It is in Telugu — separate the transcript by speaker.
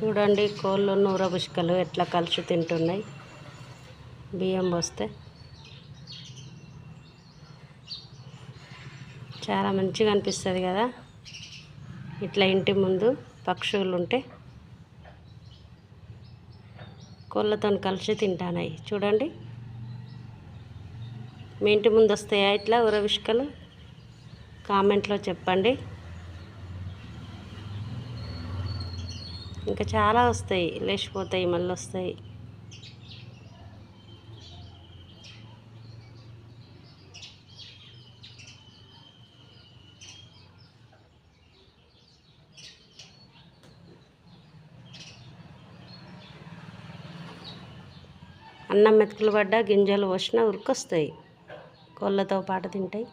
Speaker 1: చూడండి కోళ్ళు నూరబుష్కలు ఎట్లా కలిసి తింటున్నాయి. బియ్యం పోస్తే చాలా మంచిగా అనిపిస్తుంది కదా. ఇట్లా ఇంటి ముందు పక్షులు ఉంటే కోళ్ళతో కలిసి తింటానాయి. చూడండి, మీ ఇంటి ముందు వస్తాయా ఇట్లా ఉరబుష్కలు? కామెంట్లో చెప్పండి. ఇంకా చాలా వస్తాయి, లేచిపోతాయి, మళ్ళీ వస్తాయి. అన్నం మెతుకులు పడ్డా గింజలు పోసినా ఉరికొస్తాయి, కోళ్ళతో పాటు తింటాయి.